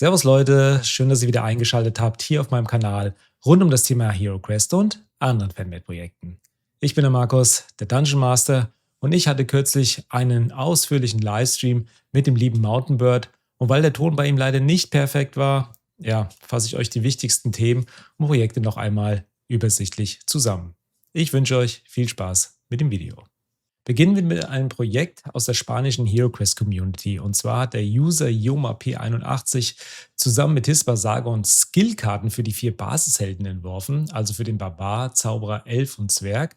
Servus Leute, schön, dass ihr wieder eingeschaltet habt hier auf meinem Kanal rund um das Thema Hero Quest und anderen Fanmade-Projekten. Ich bin der Markus, der Dungeon Master, und ich hatte kürzlich einen ausführlichen Livestream mit dem lieben Mountainbird, und weil der Ton bei ihm leider nicht perfekt war, ja, fasse ich euch die wichtigsten Themen und Projekte noch einmal übersichtlich zusammen. Ich wünsche euch viel Spaß mit dem Video. Beginnen wir mit einem Projekt aus der spanischen HeroQuest Community. Und zwar hat der User Yoma P81 zusammen mit Hispa Sargon Skillkarten für die 4 Basishelden entworfen, also für den Barbar, Zauberer, Elf und Zwerg.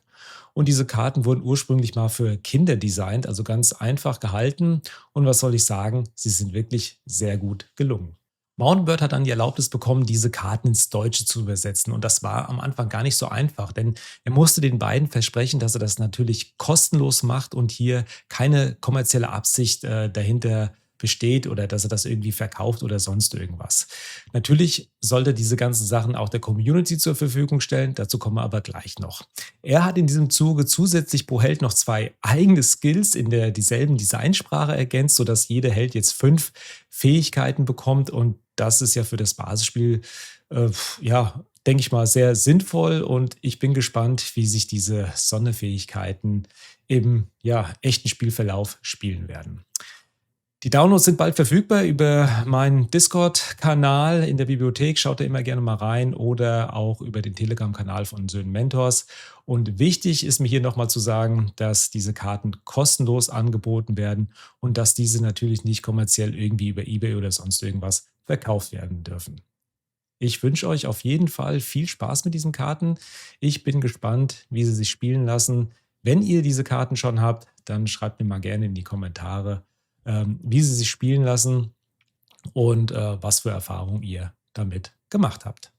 Und diese Karten wurden ursprünglich mal für Kinder designt, also ganz einfach gehalten. Und was soll ich sagen, sie sind wirklich sehr gut gelungen. Mountainbird hat dann die Erlaubnis bekommen, diese Karten ins Deutsche zu übersetzen. Und das war am Anfang gar nicht so einfach, denn er musste den beiden versprechen, dass er das natürlich kostenlos macht und hier keine kommerzielle Absicht dahinter besteht oder dass er das irgendwie verkauft oder sonst irgendwas. Natürlich sollte er diese ganzen Sachen auch der Community zur Verfügung stellen, dazu kommen wir aber gleich noch. Er hat in diesem Zuge zusätzlich pro Held noch 2 eigene Skills in der dieselben Designsprache ergänzt, sodass jeder Held jetzt 5 Fähigkeiten bekommt, und das ist ja für das Basisspiel, ja, denke ich mal, sehr sinnvoll, und ich bin gespannt, wie sich diese Sonderfähigkeiten im ja, echten Spielverlauf spielen werden. Die Downloads sind bald verfügbar über meinen Discord-Kanal in der Bibliothek. Schaut da immer gerne mal rein oder auch über den Telegram-Kanal von Söhnen Mentors. Und wichtig ist mir hier nochmal zu sagen, dass diese Karten kostenlos angeboten werden und dass diese natürlich nicht kommerziell irgendwie über eBay oder sonst irgendwas verkauft werden dürfen. Ich wünsche euch auf jeden Fall viel Spaß mit diesen Karten. Ich bin gespannt, wie sie sich spielen lassen. Wenn ihr diese Karten schon habt, dann schreibt mir mal gerne in die Kommentare, wie sie sich spielen lassen und was für Erfahrungen ihr damit gemacht habt.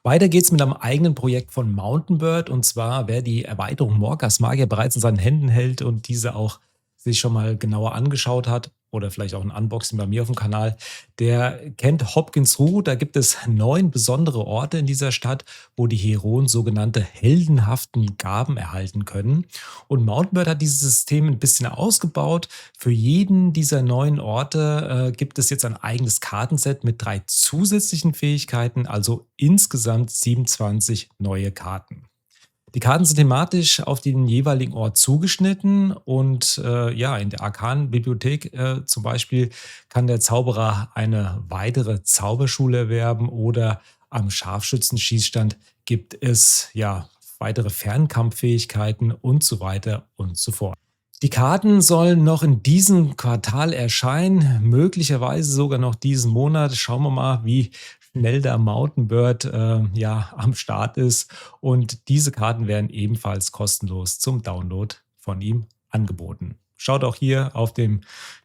Weiter geht's mit einem eigenen Projekt von Mountainbird, und zwar, wer die Erweiterung Morkas Magier bereits in seinen Händen hält und diese auch sich schon mal genauer angeschaut hat oder vielleicht auch ein Unboxing bei mir auf dem Kanal, der kennt Hopkins Ruhe. Da gibt es 9 besondere Orte in dieser Stadt, wo die Heroen sogenannte heldenhaften Gaben erhalten können. Und Mountainbird hat dieses System ein bisschen ausgebaut. Für jeden dieser 9 Orte gibt es jetzt ein eigenes Kartenset mit 3 zusätzlichen Fähigkeiten, also insgesamt 27 neue Karten. Die Karten sind thematisch auf den jeweiligen Ort zugeschnitten, und ja, in der Arkan-Bibliothek zum Beispiel kann der Zauberer eine weitere Zauberschule erwerben, oder am Scharfschützenschießstand gibt es ja weitere Fernkampffähigkeiten und so weiter und so fort. Die Karten sollen noch in diesem Quartal erscheinen, möglicherweise sogar noch diesen Monat. Schauen wir mal, wie schnell der Mountainbird ja, am Start ist. Und diese Karten werden ebenfalls kostenlos zum Download von ihm angeboten. Schaut auch hier auf dem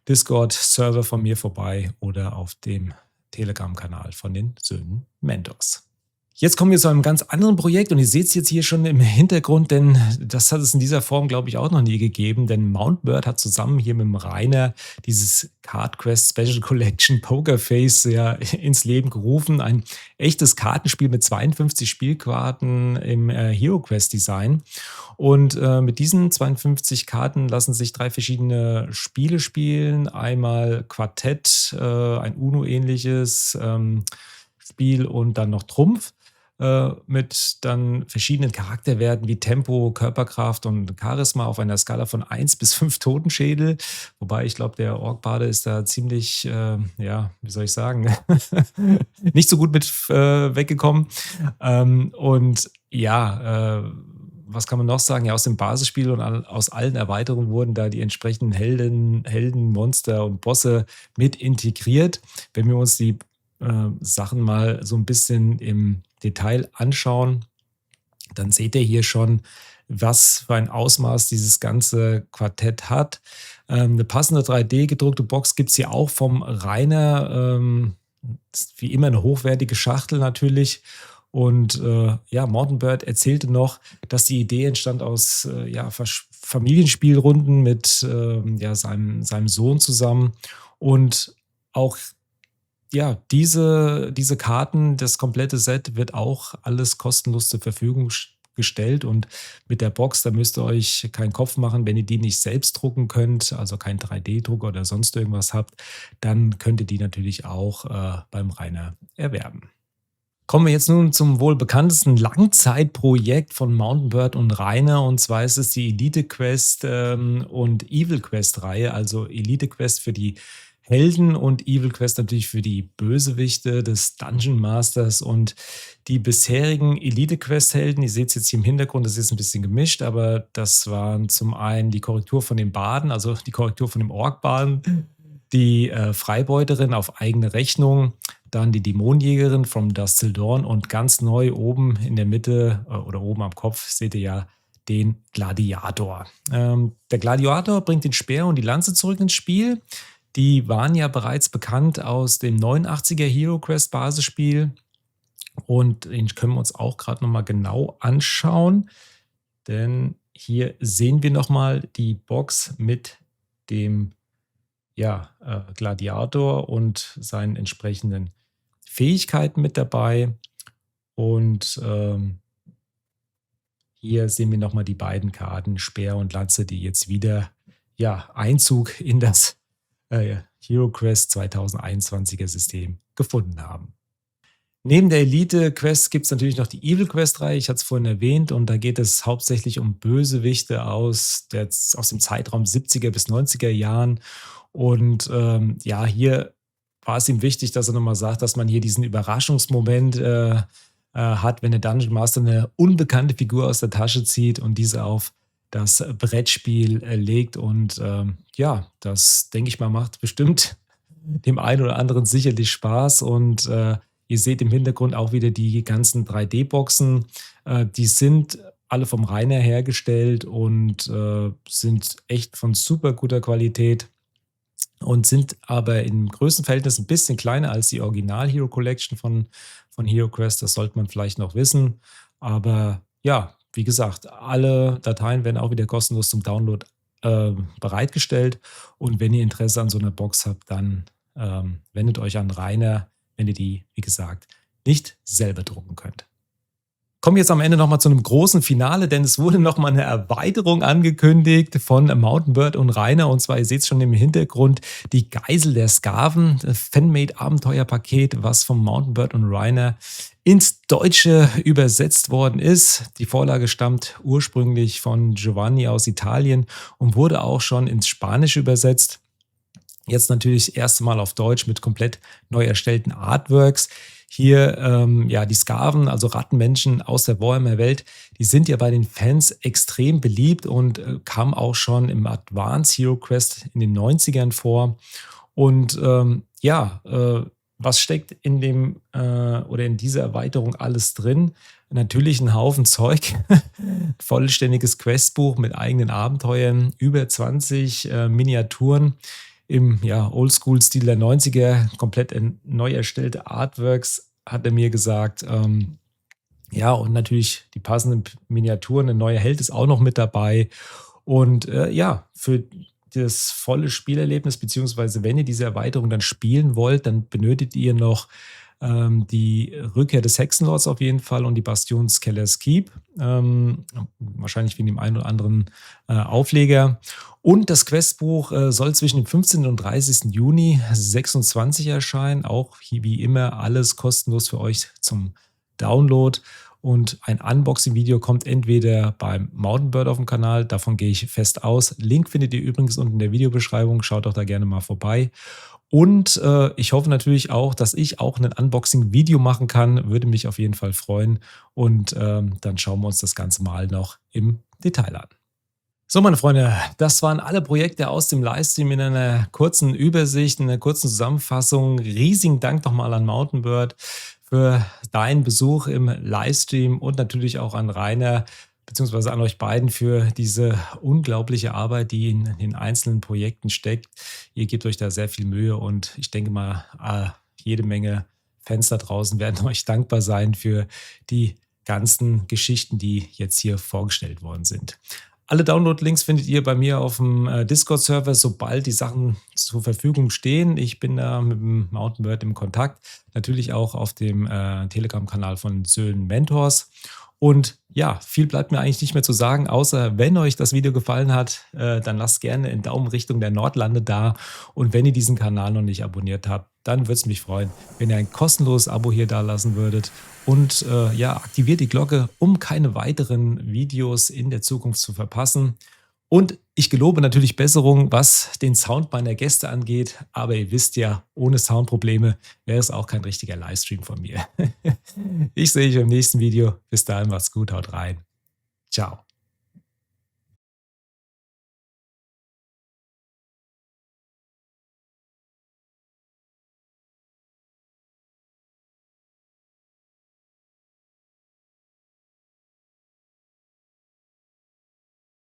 Discord-Server von mir vorbei oder auf dem Telegram-Kanal von den Söhnen Mentors. Jetzt kommen wir zu einem ganz anderen Projekt, und ihr seht es jetzt hier schon im Hintergrund, denn das hat es in dieser Form, glaube ich, auch noch nie gegeben. Denn Mountainbird hat zusammen hier mit dem Rainer dieses Card Quest Special Collection Poker Face ja ins Leben gerufen. Ein echtes Kartenspiel mit 52 Spielkarten im Hero Quest Design. Und mit diesen 52 Karten lassen sich 3 verschiedene Spiele spielen. Einmal Quartett, ein Uno-ähnliches Spiel, und dann noch Trumpf mit dann verschiedenen Charakterwerten wie Tempo, Körperkraft und Charisma auf einer Skala von 1 bis 5 Totenschädel. Wobei ich glaube, der Orkbade ist da ziemlich, ja, wie soll ich sagen, nicht so gut mit weggekommen. Und ja, was kann man noch sagen? Ja, aus dem Basisspiel und aus allen Erweiterungen wurden da die entsprechenden Helden, Monster und Bosse mit integriert. Wenn wir uns die Sachen mal so ein bisschen im Detail anschauen, dann seht ihr hier schon, was für ein Ausmaß dieses ganze Quartett hat. 'Ne passende 3D gedruckte Box gibt es hier auch vom Rainer. Ist wie immer eine hochwertige Schachtel natürlich. Und ja, Mountainbird erzählte noch, dass die Idee entstand aus ja, Familienspielrunden mit ja, seinem Sohn zusammen. Und auch ja, diese Karten, das komplette Set wird auch alles kostenlos zur Verfügung gestellt und mit der Box, da müsst ihr euch keinen Kopf machen, wenn ihr die nicht selbst drucken könnt, also kein 3D-Drucker oder sonst irgendwas habt, dann könnt ihr die natürlich auch beim Rainer erwerben. Kommen wir jetzt nun zum wohl bekanntesten Langzeitprojekt von Mountain Bird und Rainer. Und zwar ist es die Elite Quest und Evil Quest Reihe. Also Elite Quest für die Helden und Evil Quest natürlich für die Bösewichte des Dungeon Masters. Und die bisherigen Elite Quest Helden, ihr seht es jetzt hier im Hintergrund, das ist ein bisschen gemischt, aber das waren zum einen die Korrektur von den Baden, also die Korrektur von dem Orkbaden, die Freibeuterin auf eigene Rechnung, dann die Dämonenjägerin from Dusk Till Dawn und ganz neu oben in der Mitte oder oben am Kopf seht ihr ja den Gladiator. Der Gladiator bringt den Speer und die Lanze zurück ins Spiel. Die waren ja bereits bekannt aus dem 89er Hero Quest Basisspiel und den können wir uns auch gerade nochmal genau anschauen, denn hier sehen wir nochmal die Box mit dem Gladiator und seinen entsprechenden Fähigkeiten mit dabei. Und hier sehen wir nochmal die beiden Karten, Speer und Lanze, die jetzt wieder Einzug in das Hero Quest 2021er System gefunden haben. Neben der Elite Quest gibt es natürlich noch die Evil Quest Reihe, ich hatte es vorhin erwähnt, und da geht es hauptsächlich um Bösewichte aus dem Zeitraum 70er bis 90er Jahren. Und hier war es ihm wichtig, dass er nochmal sagt, dass man hier diesen Überraschungsmoment hat, wenn der Dungeon Master eine unbekannte Figur aus der Tasche zieht und diese auf das Brettspiel legt. Und das, denke ich mal, macht bestimmt dem einen oder anderen sicherlich Spaß. Und ihr seht im Hintergrund auch wieder die ganzen 3D-Boxen. Die sind alle vom Rainer hergestellt und sind echt von super guter Qualität und sind aber im Größenverhältnis ein bisschen kleiner als die Original Hero Collection von Hero Quest. Das sollte man vielleicht noch wissen. Aber ja, wie gesagt, alle Dateien werden auch wieder kostenlos zum Download bereitgestellt. Und wenn ihr Interesse an so einer Box habt, dann wendet euch an Rainer, wenn ihr die, wie gesagt, nicht selber drucken könnt. Kommen wir jetzt am Ende nochmal zu einem großen Finale, denn es wurde nochmal eine Erweiterung angekündigt von Mountain Bird und Rainer. Und zwar, ihr seht es schon im Hintergrund, die Geisel der Skaven, Fanmade-Abenteuerpaket, was vom Mountain Bird und Rainer ins Deutsche übersetzt worden ist. Die Vorlage stammt ursprünglich von Giovanni aus Italien und wurde auch schon ins Spanische übersetzt. Jetzt natürlich das erste Mal auf Deutsch mit komplett neu erstellten Artworks. Hier, die Skaven, also Rattenmenschen aus der Warhammer-Welt, die sind ja bei den Fans extrem beliebt und kamen auch schon im Advanced Hero Quest in den 90ern vor. Und was steckt in dem oder in dieser Erweiterung alles drin? Natürlich ein Haufen Zeug, vollständiges Questbuch mit eigenen Abenteuern, über 20 Miniaturen im Oldschool-Stil der 90er, komplett neu erstellte Artworks, hat er mir gesagt. Und natürlich die passenden Miniaturen, ein neuer Held ist auch noch mit dabei. Und für das volle Spielerlebnis, beziehungsweise wenn ihr diese Erweiterung dann spielen wollt, dann benötigt ihr noch die Rückkehr des Hexenlords auf jeden Fall und die Bastion Skeller's Keep. Wahrscheinlich wegen dem einen oder anderen Aufleger. Und das Questbuch soll zwischen dem 15. und 30. Juni 26 erscheinen. Auch wie immer alles kostenlos für euch zum Download. Und ein Unboxing-Video kommt entweder beim Mountain Bird auf dem Kanal, davon gehe ich fest aus. Link findet ihr übrigens unten in der Videobeschreibung, schaut doch da gerne mal vorbei. Und ich hoffe natürlich auch, dass ich auch ein Unboxing-Video machen kann, würde mich auf jeden Fall freuen. Und dann schauen wir uns das Ganze mal noch im Detail an. So, meine Freunde, das waren alle Projekte aus dem Livestream in einer kurzen Übersicht, in einer kurzen Zusammenfassung. Riesigen Dank nochmal an Mountain Bird für deinen Besuch im Livestream und natürlich auch an Rainer beziehungsweise an euch beiden für diese unglaubliche Arbeit, die in den einzelnen Projekten steckt. Ihr gebt euch da sehr viel Mühe und ich denke mal, jede Menge Fans da draußen werden euch dankbar sein für die ganzen Geschichten, die jetzt hier vorgestellt worden sind. Alle Download-Links findet ihr bei mir auf dem Discord-Server, sobald die Sachen zur Verfügung stehen. Ich bin da mit dem Mountain Bird im Kontakt. Natürlich auch auf dem Telegram-Kanal von Söhlen Mentors. Und ja, viel bleibt mir eigentlich nicht mehr zu sagen, außer wenn euch das Video gefallen hat, dann lasst gerne einen Daumen Richtung der Nordlande da. Und wenn ihr diesen Kanal noch nicht abonniert habt, dann würde es mich freuen, wenn ihr ein kostenloses Abo hier dalassen würdet. Und ja, aktiviert die Glocke, um keine weiteren Videos in der Zukunft zu verpassen. Und ich gelobe natürlich Besserung, was den Sound meiner Gäste angeht. Aber ihr wisst ja, ohne Soundprobleme wäre es auch kein richtiger Livestream von mir. Ich sehe euch im nächsten Video. Bis dahin macht's gut, haut rein. Ciao.